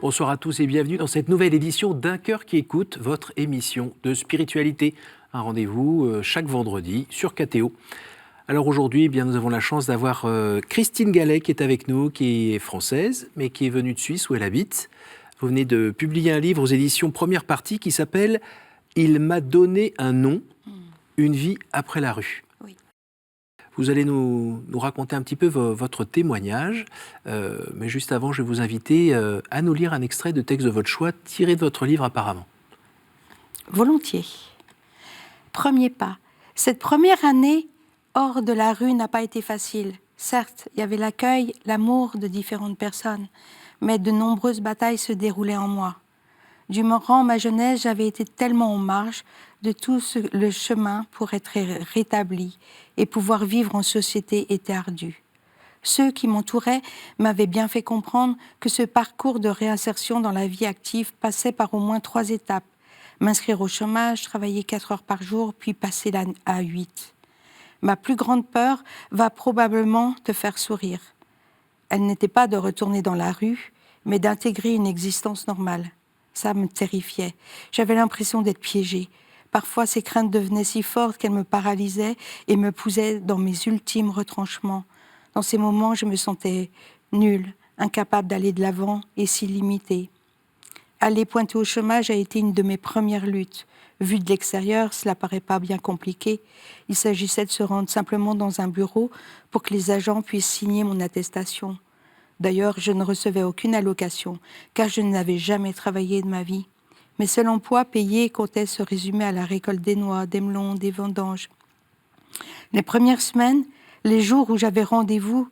Bonsoir à tous et bienvenue dans cette nouvelle édition d'Un cœur qui écoute, votre émission de spiritualité. Un rendez-vous chaque vendredi sur KTO. Alors aujourd'hui, nous avons la chance d'avoir Christine Gallet qui est avec nous, qui est française, mais qui est venue de Suisse où elle habite. Vous venez de publier un livre aux éditions Première Partie qui s'appelle « Il m'a donné un nom, une vie après la rue ». Vous allez nous raconter un petit peu votre témoignage, mais juste avant, je vais vous inviter à nous lire un extrait de texte de votre choix, tiré de votre livre apparemment. Volontiers. Premier pas. Cette première année hors de la rue n'a pas été facile. Certes, il y avait l'accueil, l'amour de différentes personnes, mais de nombreuses batailles se déroulaient en moi. Durant ma jeunesse, j'avais été tellement en marge de tout le chemin pour être rétabli et pouvoir vivre en société était ardu. Ceux qui m'entouraient m'avaient bien fait comprendre que ce parcours de réinsertion dans la vie active passait par au moins 3 étapes. M'inscrire au chômage, travailler 4 heures par jour, puis passer à 8. Ma plus grande peur va probablement te faire sourire. Elle n'était pas de retourner dans la rue, mais d'intégrer une existence normale. Ça me terrifiait. J'avais l'impression d'être piégée. Parfois, ces craintes devenaient si fortes qu'elles me paralysaient et me poussaient dans mes ultimes retranchements. Dans ces moments, je me sentais nulle, incapable d'aller de l'avant et si limitée. Aller pointer au chômage a été une de mes premières luttes. Vu de l'extérieur, cela paraît pas bien compliqué. Il s'agissait de se rendre simplement dans un bureau pour que les agents puissent signer mon attestation. D'ailleurs, je ne recevais aucune allocation, car je n'avais jamais travaillé de ma vie. Mes seuls emplois payés comptaient se résumer à la récolte des noix, des melons, des vendanges. Les premières semaines, les jours où j'avais rendez-vous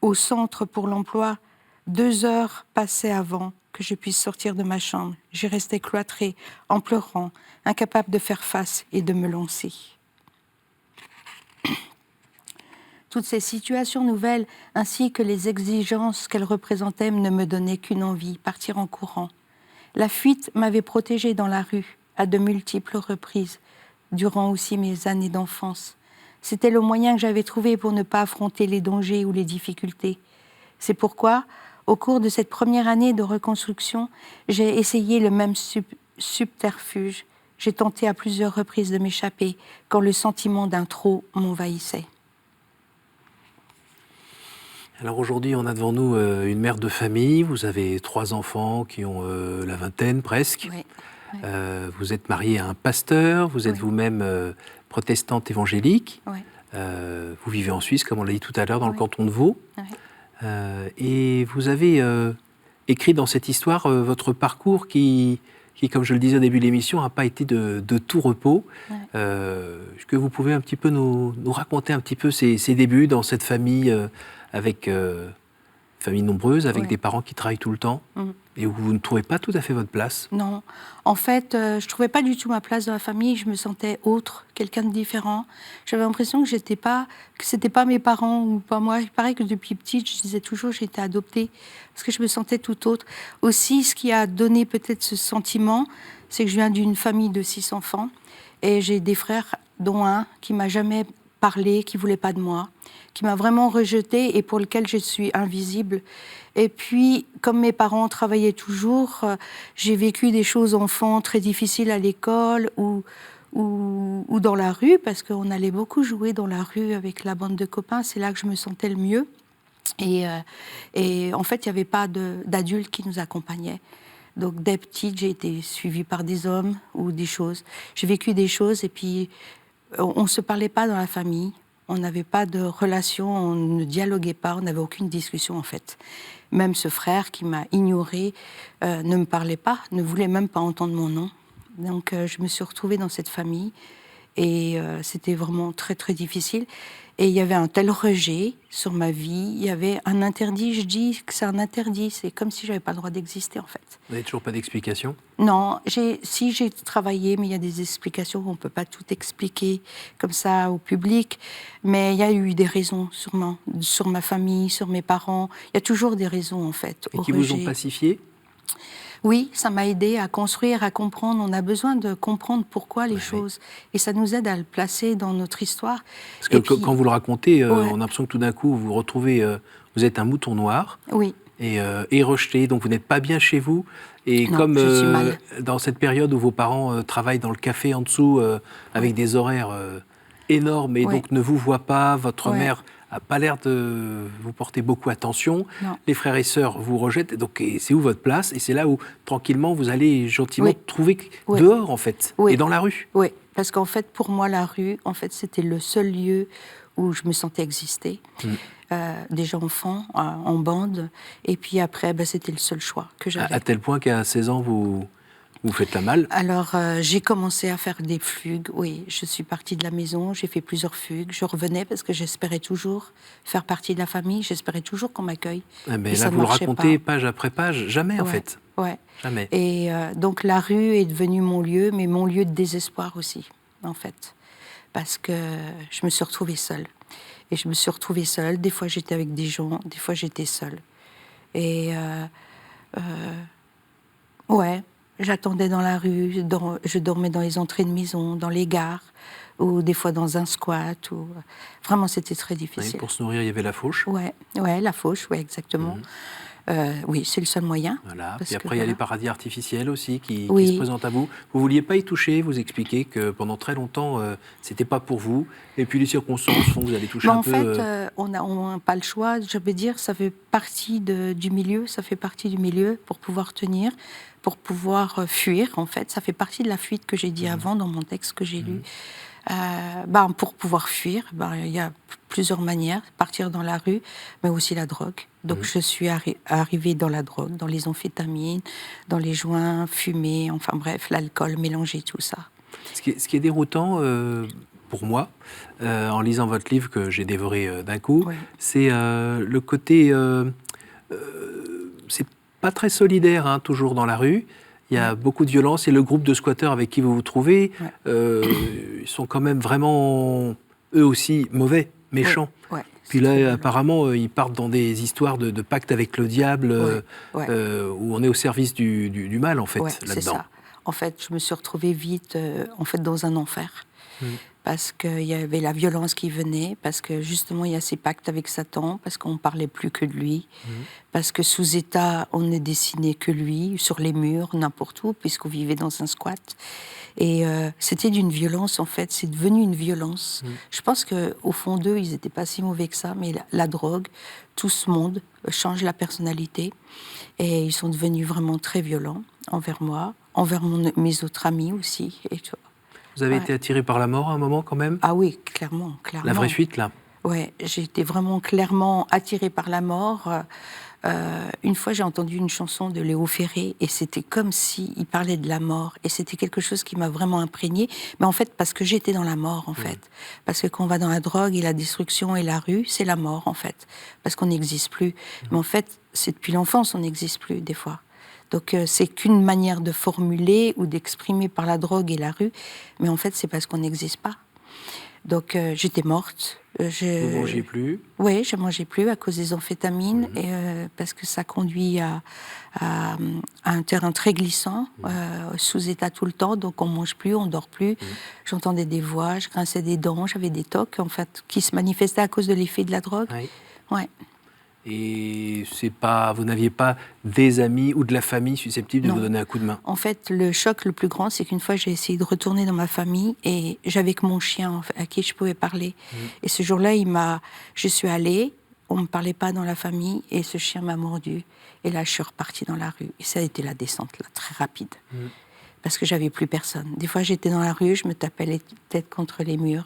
au centre pour l'emploi, 2 heures passaient avant que je puisse sortir de ma chambre. J'y restais cloîtrée, en pleurant, incapable de faire face et de me lancer. Toutes ces situations nouvelles, ainsi que les exigences qu'elles représentaient, ne me donnaient qu'une envie, partir en courant. La fuite m'avait protégée dans la rue, à de multiples reprises, durant aussi mes années d'enfance. C'était le moyen que j'avais trouvé pour ne pas affronter les dangers ou les difficultés. C'est pourquoi, au cours de cette première année de reconstruction, j'ai essayé le même subterfuge. J'ai tenté à plusieurs reprises de m'échapper, quand le sentiment d'un trop m'envahissait. Alors aujourd'hui, on a devant nous une mère de famille. Vous avez 3 enfants qui ont la vingtaine presque. Oui. Vous êtes mariée à un pasteur. Vous êtes vous-même protestante évangélique. Oui. Vous vivez en Suisse, comme on l'a dit tout à l'heure, dans le canton de Vaud. Oui. Et vous avez écrit dans cette histoire votre parcours qui, comme je le disais au début de l'émission, n'a pas été de tout repos. Oui. Est-ce que vous pouvez un petit peu nous raconter un petit peu ces débuts dans cette famille avec famille nombreuse, avec des parents qui travaillent tout le temps, et où vous ne trouvez pas tout à fait votre place? Non. En fait, je ne trouvais pas du tout ma place dans la famille. Je me sentais autre, quelqu'un de différent. J'avais l'impression que ce n'était pas mes parents ou pas moi. Il paraît que depuis petite, je disais toujours que j'étais adoptée, parce que je me sentais tout autre. Aussi, ce qui a donné peut-être ce sentiment, c'est que je viens d'une famille de 6 enfants, et j'ai des frères, dont un qui m'a jamais parlé, qui voulait pas de moi, qui m'a vraiment rejetée et pour lequel je suis invisible. Et puis, comme mes parents travaillaient toujours, j'ai vécu des choses enfant très difficiles à l'école ou dans la rue, parce qu'on allait beaucoup jouer dans la rue avec la bande de copains. C'est là que je me sentais le mieux. Et en fait, il n'y avait pas d'adultes qui nous accompagnaient. Donc, dès petite, j'ai été suivie par des hommes ou des choses. J'ai vécu des choses et puis on ne se parlait pas dans la famille. On n'avait pas de relation, on ne dialoguait pas, on n'avait aucune discussion en fait. Même ce frère qui m'a ignorée ne me parlait pas, ne voulait même pas entendre mon nom. Donc je me suis retrouvée dans cette famille et c'était vraiment très très difficile. Et il y avait un tel rejet sur ma vie, il y avait un interdit, je dis que c'est un interdit, c'est comme si je n'avais pas le droit d'exister en fait. Vous n'avez toujours pas d'explication? Non, j'ai travaillé, mais il y a des explications, on ne peut pas tout expliquer comme ça au public, mais il y a eu des raisons sûrement, sur ma famille, sur mes parents, il y a toujours des raisons en fait. Et qui vous ont pacifié? Oui, ça m'a aidé à construire, à comprendre. On a besoin de comprendre pourquoi les choses. Et ça nous aide à le placer dans notre histoire. Parce que quand vous le racontez, on a l'impression que tout d'un coup, vous vous retrouvez, vous êtes un mouton noir. Oui. et rejeté, donc vous n'êtes pas bien chez vous. Et Non, comme je suis mal. dans cette période où vos parents travaillent dans le café en dessous avec des horaires énormes et Oui. donc ne vous voient pas, votre Ouais. mère n'a pas l'air de vous porter beaucoup attention, Non. les frères et sœurs vous rejettent, donc et c'est où votre place? Et c'est là où tranquillement vous allez gentiment Oui. trouver Oui. dehors en fait, Oui. et dans la rue. Oui, parce qu'en fait, pour moi, la rue, en fait, c'était le seul lieu où je me sentais exister. Déjà enfant, en bande, et puis après, c'était le seul choix que j'avais. À tel point qu'à 16 ans, vous faites la malle. Alors, j'ai commencé à faire des fugues, oui. Je suis partie de la maison, j'ai fait plusieurs fugues. Je revenais parce que j'espérais toujours faire partie de la famille, j'espérais toujours qu'on m'accueille. Mais Et là, ça vous le marchait racontez pas. page après page, jamais en Ouais, fait. ouais. Jamais. Et donc, la rue est devenue mon lieu, mais mon lieu de désespoir aussi, en fait. Parce que je me suis retrouvée seule. Et je me suis retrouvée seule. Des fois, j'étais avec des gens, des fois, j'étais seule. Et ouais, j'attendais dans la rue, je dormais dans les entrées de maison, dans les gares, ou des fois dans un squat. Vraiment, c'était très Oui, difficile. pour se nourrir, il y avait la fauche. Ouais, la fauche, ouais, exactement. Oui, c'est le seul moyen. Voilà. Parce Puis que après, il y a les voilà. paradis artificiels aussi qui Oui. se présentent à vous. Vous ne vouliez pas y toucher, vous expliquez que pendant très longtemps, c'était pas pour vous. Et puis les circonstances font que vous allez toucher Mais un en peu. fait, on n'a pas le choix. Je veux dire, ça fait partie du milieu. Ça fait partie du milieu pour pouvoir tenir, pour pouvoir fuir. En fait, ça fait partie de la fuite que j'ai dit avant dans mon texte que j'ai lu. Pour pouvoir fuir, il y a plusieurs manières. Partir dans la rue, mais aussi la drogue. Donc je suis arrivée dans la drogue, dans les amphétamines, dans les joints fumés, enfin bref, l'alcool, mélanger tout ça. Ce qui est déroutant pour moi, en lisant votre livre que j'ai dévoré d'un coup, Oui. c'est le côté. C'est pas très solidaire, hein, toujours dans la rue. Il y a beaucoup de violence et le groupe de squatteurs avec qui vous vous trouvez, ils sont quand même vraiment, eux aussi, mauvais, méchants. Ouais, Puis c'est très là, violent. apparemment, ils partent dans des histoires de pacte avec le diable, où on est au service du mal, en fait, Ouais, là-dedans. c'est ça. En fait, je me suis retrouvée vite dans un enfer. Parce qu'il y avait la violence qui venait, parce que justement il y a ces pactes avec Satan, parce qu'on ne parlait plus que de lui, parce que sous État on ne dessinait que lui, sur les murs, n'importe où, puisqu'on vivait dans un squat. Et c'était d'une violence en fait, c'est devenu une violence. Je pense qu'au fond d'eux, ils n'étaient pas si mauvais que ça, mais la drogue, tout ce monde change la personnalité. Et ils sont devenus vraiment très violents envers moi, envers mes autres amis aussi. Et tout. Vous avez été attiré par la mort à un moment quand même? Ah oui, clairement. La vraie fuite, là? Ouais, j'ai été vraiment clairement attirée par la mort. Une fois, j'ai entendu une chanson de Léo Ferré et c'était comme s'il parlait de la mort. Et c'était quelque chose qui m'a vraiment imprégnée. Mais en fait, parce que j'étais dans la mort, en fait. Parce que quand on va dans la drogue et la destruction et la rue, c'est la mort, en fait. Parce qu'on n'existe plus. Mais en fait, c'est depuis l'enfance, on n'existe plus, des fois. Donc, c'est qu'une manière de formuler ou d'exprimer par la drogue et la rue. Mais en fait, c'est parce qu'on n'existe pas. Donc, j'étais morte. Vous ne mangez plus? Oui, je ne mangeais plus à cause des amphétamines, et, parce que ça conduit à un terrain très glissant, sous état tout le temps, donc on ne mange plus, on ne dort plus. J'entendais des voix, je grinçais des dents, j'avais des tocs, en fait, qui se manifestaient à cause de l'effet de la drogue. Oui. Ouais. Et vous n'aviez pas des amis ou de la famille susceptibles de vous donner un coup de main? En fait, le choc le plus grand, c'est qu'une fois, j'ai essayé de retourner dans ma famille et j'avais que mon chien à qui je pouvais parler. Et ce jour-là, je suis allée, on ne me parlait pas dans la famille et ce chien m'a mordu. Et là, je suis repartie dans la rue. Et ça a été la descente, là, très rapide. Parce que j'avais plus personne. Des fois, j'étais dans la rue, je me tapais les têtes contre les murs.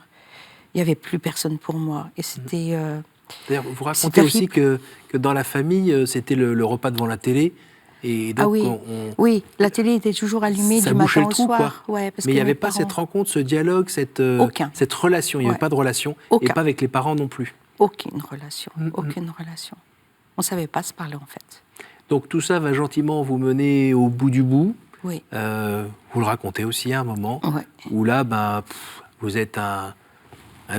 Il n'y avait plus personne pour moi. Et c'était... D'ailleurs, vous racontez aussi que dans la famille, c'était le repas devant la télé. Et donc, oui, la télé était toujours allumée du matin au soir. Quoi. Ouais, parce mais il n'y que avait pas cette rencontre, ce dialogue, cette relation. Il n'y avait pas de relation. Et pas avec les parents non plus. Aucune relation. Aucune relation. On ne savait pas se parler, en fait. Donc tout ça va gentiment vous mener au bout du bout. Oui. Vous le racontez aussi à un moment. Ouais. Où là, vous êtes un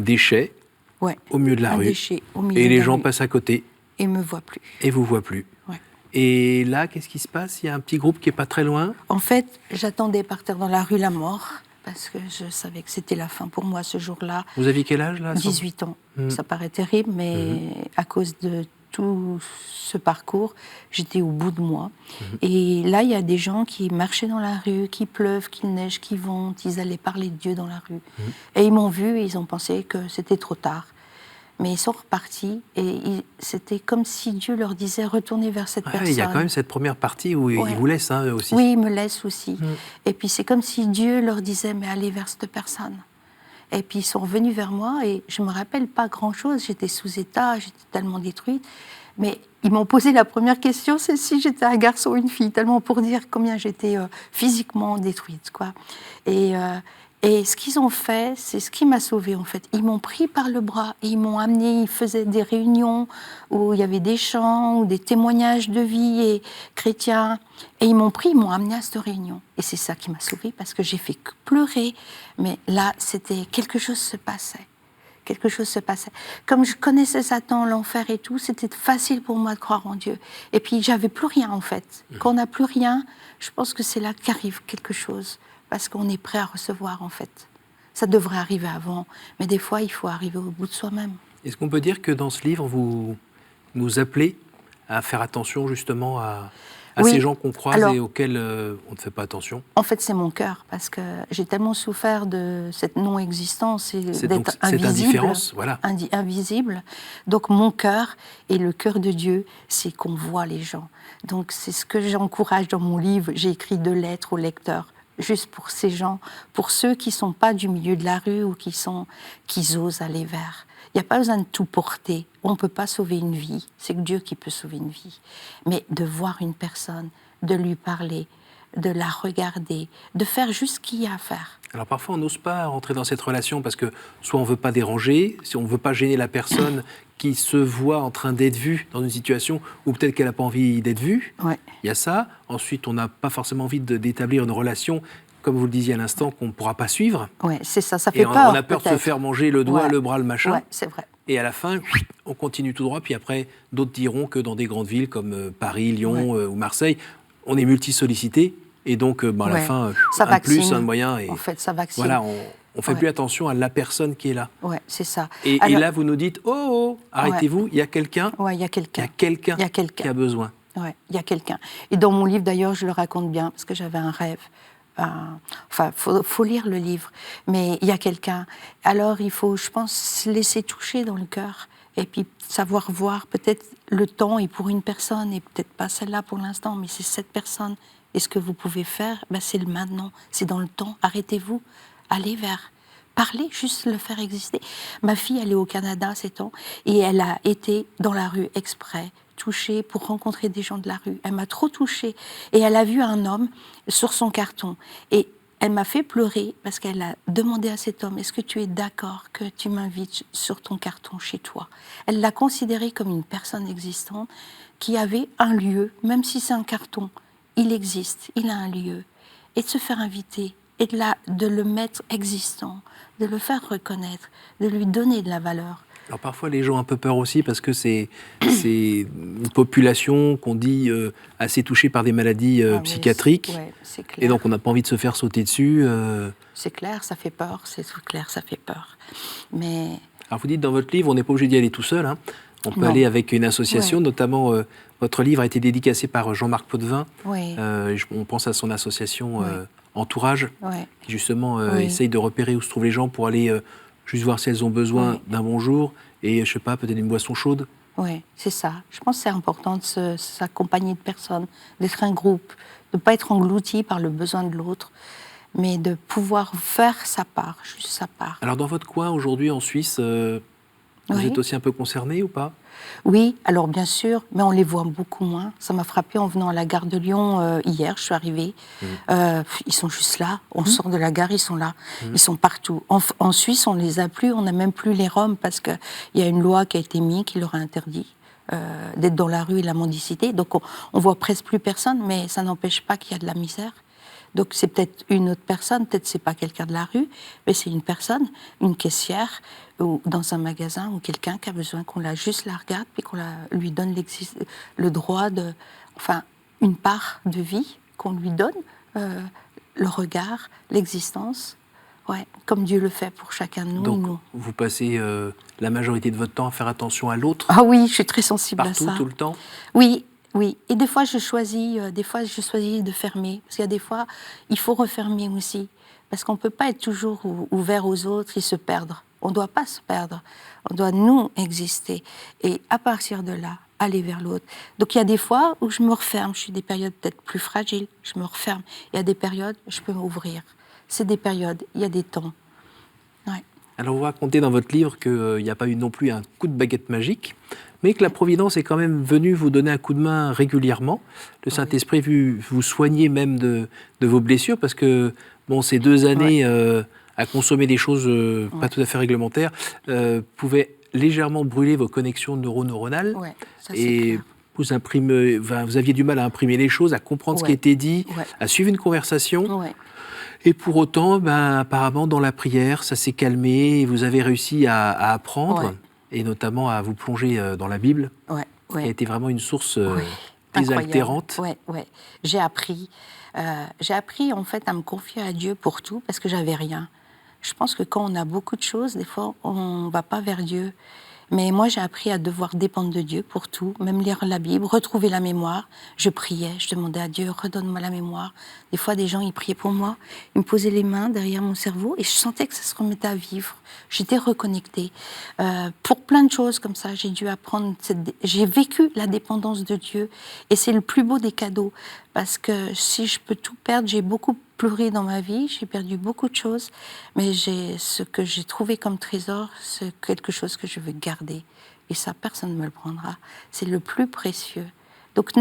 déchet. Ouais. Au milieu de la rue. Déchet, au milieu et de les la gens rue. passent à côté. Et me voient plus. Et vous voient plus. Ouais. Et là, qu'est-ce qui se passe? Il y a un petit groupe qui est pas très loin. En fait, j'attendais par terre dans la rue la mort, parce que je savais que c'était la fin pour moi ce jour-là. Vous aviez quel âge là? 18 ans. Ça paraît terrible, mais à cause de tout ce parcours, j'étais au bout de moi. Et là, il y a des gens qui marchaient dans la rue, qu'il pleuve, qu'il neige, qu'il vente, ils allaient parler de Dieu dans la rue. Et ils m'ont vu et ils ont pensé que c'était trop tard. Mais ils sont repartis et c'était comme si Dieu leur disait retournez vers cette personne. Il y a quand même cette première partie où il vous laisse eux aussi. Oui, il me laisse aussi. Et puis c'est comme si Dieu leur disait mais allez vers cette personne. Et puis ils sont revenus vers moi et je me rappelle pas grand-chose. J'étais sous état, j'étais tellement détruite. Mais ils m'ont posé la première question, c'est si j'étais un garçon ou une fille, tellement pour dire combien j'étais physiquement détruite, quoi. Et ce qu'ils ont fait, c'est ce qui m'a sauvée, en fait. Ils m'ont pris par le bras et ils m'ont amené, ils faisaient des réunions où il y avait des chants ou des témoignages de vie et chrétiens. Et ils m'ont pris, ils m'ont amené à cette réunion. Et c'est ça qui m'a sauvée parce que j'ai fait que pleurer. Mais là, c'était quelque chose se passait. Quelque chose se passait. Comme je connaissais Satan, l'enfer et tout, c'était facile pour moi de croire en Dieu. Et puis, j'avais plus rien, en fait. Quand on n'a plus rien, je pense que c'est là qu'arrive quelque chose. Parce qu'on est prêt à recevoir, en fait. Ça devrait arriver avant. Mais des fois, il faut arriver au bout de soi-même. Est-ce qu'on peut dire que dans ce livre, vous nous appelez à faire attention, justement, à ces gens qu'on croise et auxquels on ne fait pas attention? En fait, c'est mon cœur, parce que j'ai tellement souffert de cette non-existence et d'être invisible. Cette indifférence, voilà. Invisible. Donc, mon cœur et le cœur de Dieu, c'est qu'on voit les gens. Donc, c'est ce que j'encourage dans mon livre. J'ai écrit 2 lettres aux lecteurs, juste pour ces gens, pour ceux qui ne sont pas du milieu de la rue ou qui osent aller vers. Il n'y a pas besoin de tout porter. On ne peut pas sauver une vie. C'est que Dieu qui peut sauver une vie. Mais de voir une personne, de lui parler, de la regarder, de faire juste ce qu'il y a à faire. Alors parfois, on n'ose pas rentrer dans cette relation parce que soit on ne veut pas déranger, si on ne veut pas gêner la personne qui se voit en train d'être vue dans une situation où peut-être qu'elle n'a pas envie d'être vue. Ouais. Il y a ça. Ensuite, on n'a pas forcément envie d'établir une relation, comme vous le disiez à l'instant, qu'on ne pourra pas suivre. Oui, c'est ça, ça fait peur. On a peur de se faire manger le doigt, le bras, le machin. Oui, c'est vrai. Et à la fin, on continue tout droit. Puis après, d'autres diront que dans des grandes villes comme Paris, Lyon ou Marseille, on est multi-sollicité. Et donc, à la fin, un plus, un moyen. Et en fait, ça vaccine. Voilà, on ne fait plus attention à la personne qui est là. Oui, c'est ça. Et là, vous nous dites, arrêtez-vous, il y a quelqu'un. Oui, il y a quelqu'un. Il y a quelqu'un qui a besoin. Oui, il y a quelqu'un. Et dans mon livre, d'ailleurs, je le raconte bien, parce que j'avais un rêve. Enfin, faut lire le livre. Mais il y a quelqu'un. Alors, il faut, je pense, se laisser toucher dans le cœur. Et puis, savoir voir peut-être le temps est pour une personne, et peut-être pas celle-là pour l'instant, mais c'est cette personne. Et ce que vous pouvez faire, c'est le maintenant, c'est dans le temps. Arrêtez-vous, allez vers, parlez, juste le faire exister. Ma fille, elle est au Canada 7 ans, et elle a été dans la rue exprès, touchée pour rencontrer des gens de la rue. Elle m'a trop touchée. Et elle a vu un homme sur son carton. Et elle m'a fait pleurer parce qu'elle a demandé à cet homme, est-ce que tu es d'accord que tu m'invites sur ton carton chez toi? Elle l'a considéré comme une personne existante qui avait un lieu, même si c'est un carton. Il existe, il a un lieu. Et de se faire inviter, et de le mettre existant, de le faire reconnaître, de lui donner de la valeur. Alors parfois, les gens ont un peu peur aussi parce que c'est une population qu'on dit assez touchée par des maladies psychiatriques. C'est clair. Et donc, on n'a pas envie de se faire sauter dessus. C'est clair, ça fait peur. C'est clair, ça fait peur. Mais... Alors, vous dites dans votre livre, on n'est pas obligé d'y aller tout seul. Hein. On peut aller avec une association, notamment votre livre a été dédicacé par Jean-Marc Potvin. On pense à son association Entourage, qui justement essaye de repérer où se trouvent les gens pour aller juste voir si elles ont besoin d'un bonjour et, je sais pas, peut-être une boisson chaude. Oui, c'est ça. Je pense que c'est important de s'accompagner de personnes, d'être un groupe, de ne pas être englouti par le besoin de l'autre, mais de pouvoir faire sa part, juste sa part. Alors, dans votre coin, aujourd'hui, en Suisse, vous êtes aussi un peu concerné ou pas? Oui, alors bien sûr, mais on les voit beaucoup moins. Ça m'a frappé en venant à la gare de Lyon hier, je suis arrivée. Ils sont juste là, on sort de la gare, ils sont là. Ils sont partout. En Suisse, on ne les a plus, on n'a même plus les Roms parce qu'il y a une loi qui a été mise qui leur a interdit d'être dans la rue et la mendicité. Donc on voit presque plus personne, mais ça n'empêche pas qu'il y a de la misère. Donc c'est peut-être une autre personne, peut-être c'est pas quelqu'un de la rue, mais c'est une personne, une caissière, ou dans un magasin, ou quelqu'un qui a besoin qu'on juste la regarde, puis qu'on lui donne le droit une part de vie, qu'on lui donne, le regard, l'existence. ouais, comme Dieu le fait pour chacun de nous. Donc, vous passez la majorité de votre temps à faire attention à l'autre? Ah oui, je suis très sensible partout, à ça. Tout le temps? Oui, oui. Et des fois, je choisis de fermer. Parce qu'il y a des fois, il faut refermer aussi. Parce qu'on ne peut pas être toujours ouvert aux autres et se perdre. On ne doit pas se perdre. On doit, nous, exister. Et à partir de là, aller vers l'autre. Donc, il y a des fois où je me referme. Je suis des périodes peut-être plus fragiles. Je me referme. Il y a des périodes où je peux m'ouvrir. C'est des périodes. Il y a des temps. Ouais. Alors, vous racontez dans votre livre qu'il n'y a pas eu non plus un coup de baguette magique, mais que la Providence est quand même venue vous donner un coup de main régulièrement. Le Saint-Esprit vous soigner même de vos blessures, parce que bon, ces 2 années à consommer des choses pas tout à fait réglementaires pouvaient légèrement brûler vos connexions neuronales. Ouais, ça, c'est Et clair. vous aviez du mal à imprimer les choses, à comprendre ce qui était dit, à suivre une conversation. Ouais. Et pour autant, apparemment, dans la prière, ça s'est calmé et vous avez réussi à apprendre, et notamment à vous plonger dans la Bible, qui a été vraiment une source désaltérante. Oui. J'ai appris, en fait, à me confier à Dieu pour tout, parce que j'avais rien. Je pense que quand on a beaucoup de choses, des fois, on ne va pas vers Dieu. Mais moi, j'ai appris à devoir dépendre de Dieu pour tout, même lire la Bible, retrouver la mémoire. Je priais, je demandais à Dieu, redonne-moi la mémoire. Des fois, des gens, ils priaient pour moi, ils me posaient les mains derrière mon cerveau et je sentais que ça se remettait à vivre. J'étais reconnectée. Pour plein de choses comme ça, j'ai dû apprendre, j'ai vécu la dépendance de Dieu et c'est le plus beau des cadeaux. Parce que si je peux tout perdre, j'ai beaucoup pleuré dans ma vie, j'ai perdu beaucoup de choses, mais ce que j'ai trouvé comme trésor, c'est quelque chose que je veux garder. Et ça, personne ne me le prendra. C'est le plus précieux. Donc,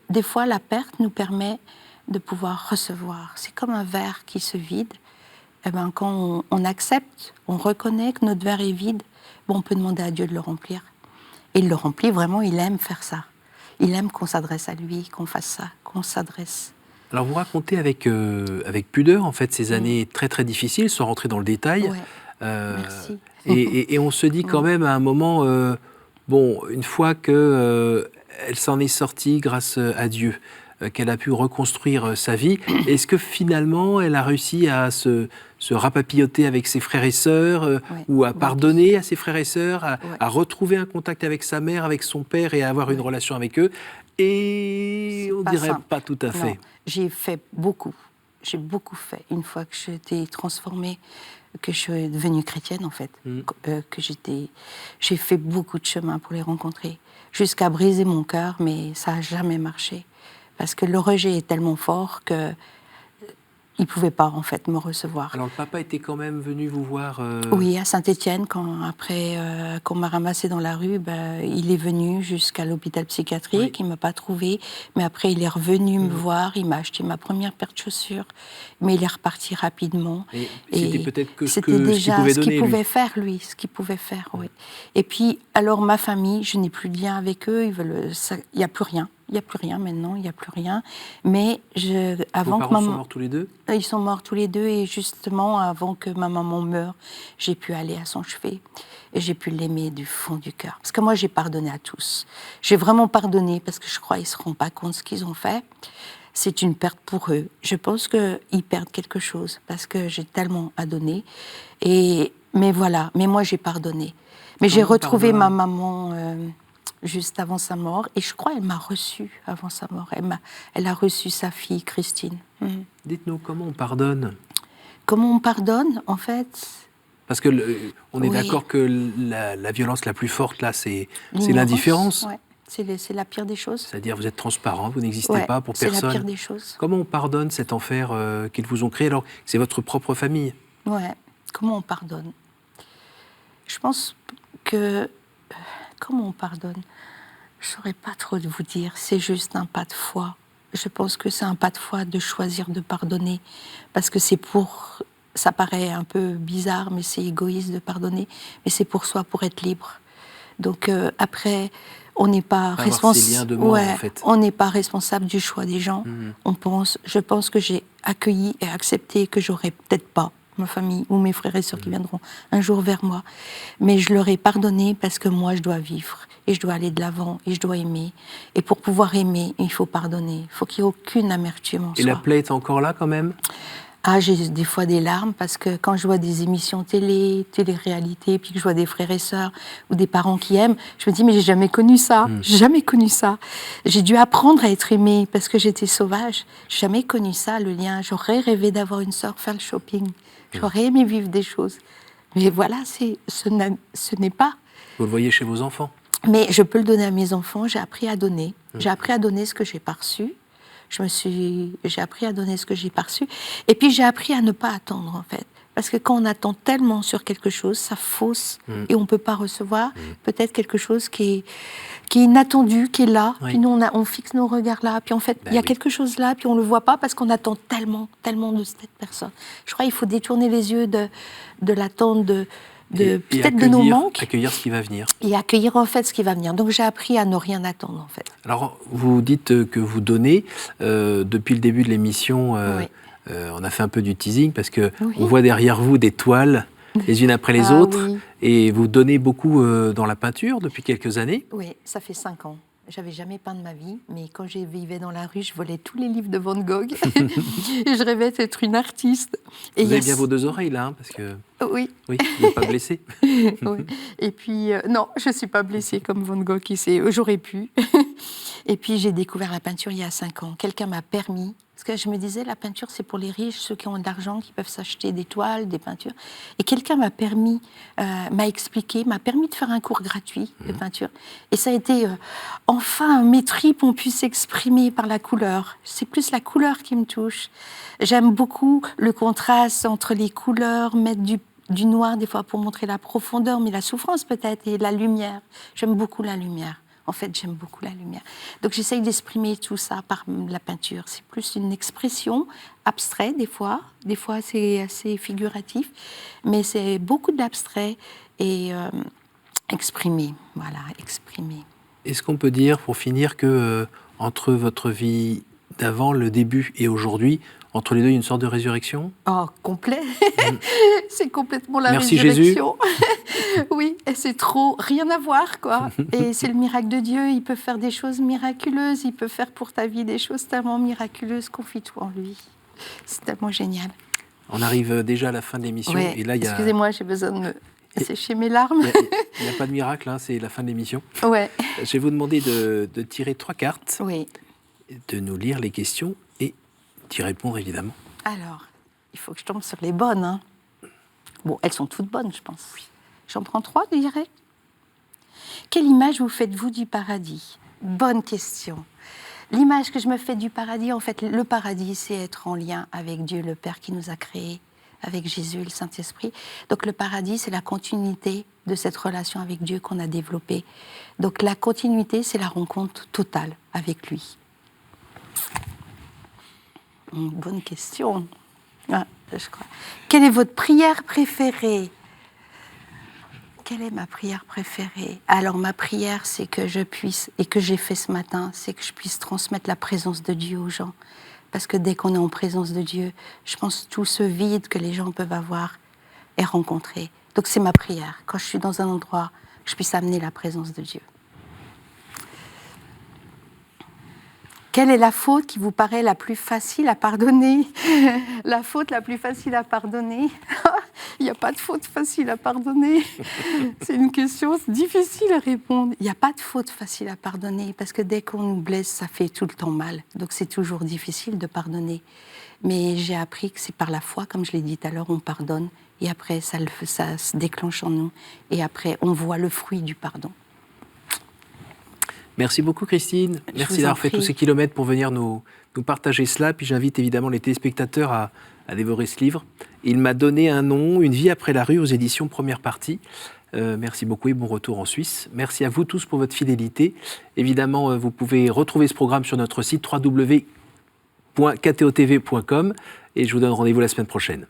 des fois, la perte nous permet de pouvoir recevoir. C'est comme un verre qui se vide. Eh ben, quand on accepte, on reconnaît que notre verre est vide, on peut demander à Dieu de le remplir. Et il le remplit vraiment, il aime faire ça. Il aime qu'on s'adresse à lui, qu'on fasse ça, qu'on s'adresse. Alors vous racontez avec pudeur, en fait, ces années très très difficiles, sans rentrer dans le détail. Merci. Et on se dit quand même à un moment, une fois qu'elle s'en est sortie grâce à Dieu, qu'elle a pu reconstruire sa vie, est-ce que finalement elle a réussi à se rapapilloter avec ses frères et sœurs, ou à pardonner à ses frères et sœurs, à retrouver un contact avec sa mère, avec son père et à avoir une relation avec eux? Et on dirait pas tout à fait. J'ai fait beaucoup. J'ai beaucoup fait. Une fois que j'étais transformée, que je suis devenue chrétienne, en fait, j'ai fait beaucoup de chemin pour les rencontrer, jusqu'à briser mon cœur, mais ça n'a jamais marché. Parce que le rejet est tellement fort que il ne pouvait pas, en fait, me recevoir. Alors, le papa était quand même venu vous voir Oui, à Saint-Étienne, après qu'on m'a ramassé dans la rue, il est venu jusqu'à l'hôpital psychiatrique, il ne m'a pas trouvé, mais après, il est revenu me voir, il m'a acheté ma première paire de chaussures, mais il est reparti rapidement. Et c'était peut-être que c'était déjà ce qu'il pouvait faire, lui, ce qu'il pouvait faire, oui. Et puis, alors, ma famille, je n'ai plus de lien avec eux, il n'y a plus rien. Il n'y a plus rien maintenant, il n'y a plus rien. Mais avant que maman... Vos parents sont morts tous les deux ? Ils sont morts tous les deux et justement, avant que ma maman meure, j'ai pu aller à son chevet et j'ai pu l'aimer du fond du cœur. Parce que moi, j'ai pardonné à tous. J'ai vraiment pardonné parce que je crois qu'ils ne se rendent pas compte de ce qu'ils ont fait. C'est une perte pour eux. Je pense qu'ils perdent quelque chose parce que j'ai tellement à donner. Mais voilà, mais moi, j'ai pardonné. Mais j'ai retrouvé ma maman... juste avant sa mort, et je crois qu'elle m'a reçue avant sa mort. Elle a reçu sa fille, Christine. Dites-nous, comment on pardonne ? Comment on pardonne, en fait ? Parce que on est d'accord que la violence la plus forte, là, c'est l'indifférence. Ouais. C'est la pire des choses. C'est-à-dire, vous êtes transparent, vous n'existez pas pour personne. C'est la pire des choses. Comment on pardonne cet enfer qu'ils vous ont créé, alors que c'est votre propre famille ? Ouais, comment on pardonne ? Je pense que... Comment on pardonne ? Je ne saurais pas trop vous dire. C'est juste un pas de foi. Je pense que c'est un pas de foi de choisir de pardonner. Parce que ça paraît un peu bizarre, mais c'est égoïste de pardonner. Mais c'est pour soi, pour être libre. Donc après, on n'est pas responsable. En fait. On n'est pas responsable du choix des gens. Je pense que j'ai accueilli et accepté que j'aurais peut-être pas ma famille ou mes frères et sœurs qui viendront un jour vers moi. Mais je leur ai pardonné parce que moi, je dois vivre et je dois aller de l'avant et je dois aimer. Et pour pouvoir aimer, il faut pardonner. Il faut qu'il n'y ait aucune amertume en soi. Et la plaie est encore là quand même ? Ah, j'ai des fois des larmes parce que quand je vois des émissions télé-réalité, puis que je vois des frères et sœurs ou des parents qui aiment, je me dis mais j'ai jamais connu ça, j'ai jamais connu ça. J'ai dû apprendre à être aimée parce que j'étais sauvage. J'ai jamais connu ça, le lien. J'aurais rêvé d'avoir une sœur faire le shopping. J'aurais aimé vivre des choses. Mais voilà, ce n'est pas. Vous le voyez chez vos enfants? Mais je peux le donner à mes enfants. J'ai appris à donner. J'ai appris à donner ce que j'ai pas reçu. J'ai appris à donner ce que j'ai pas reçu. Et puis j'ai appris à ne pas attendre, en fait. Parce que quand on attend tellement sur quelque chose, ça fausse et on peut pas recevoir peut-être quelque chose qui est inattendu, qui est là. Oui. Puis nous, on fixe nos regards là. Puis en fait, il y a quelque chose là, puis on le voit pas parce qu'on attend tellement, tellement de cette personne. Je crois qu'il faut détourner les yeux de l'attente peut-être de nos manques. Accueillir ce qui va venir. Et accueillir en fait ce qui va venir. Donc j'ai appris à ne rien attendre en fait. Alors vous dites que vous donnez, depuis le début de l'émission, on a fait un peu du teasing parce que on voit derrière vous des toiles les unes après les autres et vous donnez beaucoup dans la peinture depuis quelques années. Oui, ça fait 5 ans. J'avais jamais peint de ma vie, mais quand je vivais dans la rue, je volais tous les livres de Van Gogh et je rêvais d'être une artiste. Et vous avez bien vos 2 oreilles là, parce que oui, vous n'êtes pas blessée. oui. Et puis non, je suis pas blessée comme Van Gogh. J'aurais pu. Et puis j'ai découvert la peinture il y a 5 ans. Quelqu'un m'a permis. Parce que je me disais, la peinture, c'est pour les riches, ceux qui ont de l'argent, qui peuvent s'acheter des toiles, des peintures. Et quelqu'un m'a permis, m'a expliqué, m'a permis de faire un cours gratuit de peinture. Et ça a été, enfin, mes tripes ont pu s'exprimer par la couleur. C'est plus la couleur qui me touche. J'aime beaucoup le contraste entre les couleurs, mettre du noir des fois pour montrer la profondeur, mais la souffrance peut-être, et la lumière. J'aime beaucoup la lumière. En fait, j'aime beaucoup la lumière. Donc, j'essaye d'exprimer tout ça par la peinture. C'est plus une expression abstraite, des fois. Des fois, c'est assez figuratif. Mais c'est beaucoup de l'abstrait et exprimer. Voilà, exprimer. Est-ce qu'on peut dire, pour finir, que entre votre vie d'avant, le début, et aujourd'hui, entre les deux, il y a une sorte de résurrection? Oh, complet. C'est complètement la Merci résurrection. Oui, et c'est trop rien à voir, quoi. Et c'est le miracle de Dieu. Il peut faire des choses miraculeuses. Il peut faire pour ta vie des choses tellement miraculeuses. Confie-toi en lui. C'est tellement génial. On arrive déjà à la fin de l'émission. Ouais. Et là, Excusez-moi, j'ai besoin de me sécher mes larmes. Il n'y a pas de miracle, hein, c'est la fin de l'émission. Ouais. Je vais vous demander de tirer 3 cartes, Oui. de nous lire les questions et d'y répondre, évidemment. Alors, il faut que je tombe sur les bonnes. Hein. Bon, elles sont toutes bonnes, je pense. Oui. J'en prends 3, je dirais. Quelle image vous faites-vous du paradis? Bonne question. L'image que je me fais du paradis, en fait, le paradis, c'est être en lien avec Dieu, le Père qui nous a créés, avec Jésus, le Saint-Esprit. Donc le paradis, c'est la continuité de cette relation avec Dieu qu'on a développée. Donc la continuité, c'est la rencontre totale avec lui. Bonne question. Ah, je crois. Quelle est votre prière préférée? Quelle est ma prière préférée? Alors ma prière, c'est que je puisse, et que j'ai fait ce matin, c'est que je puisse transmettre la présence de Dieu aux gens. Parce que dès qu'on est en présence de Dieu, je pense que tout ce vide que les gens peuvent avoir est rencontré. Donc c'est ma prière. Quand je suis dans un endroit, que je puisse amener la présence de Dieu. Quelle est la faute qui vous paraît la plus facile à pardonner? La faute la plus facile à pardonner? Il n'y a pas de faute facile à pardonner. C'est une question difficile à répondre. Il n'y a pas de faute facile à pardonner parce que dès qu'on nous blesse, ça fait tout le temps mal. Donc c'est toujours difficile de pardonner. Mais j'ai appris que c'est par la foi, comme je l'ai dit tout à l'heure, on pardonne. Et après, ça se déclenche en nous. Et après, on voit le fruit du pardon. Merci beaucoup, Christine. Merci d'avoir fait tous ces kilomètres pour venir nous partager cela. Puis j'invite évidemment les téléspectateurs à dévorer ce livre. Il m'a donné un nom, Une vie après la rue, aux éditions Première Partie. Merci beaucoup et bon retour en Suisse. Merci à vous tous pour votre fidélité. Évidemment, vous pouvez retrouver ce programme sur notre site www.ktotv.com et je vous donne rendez-vous la semaine prochaine.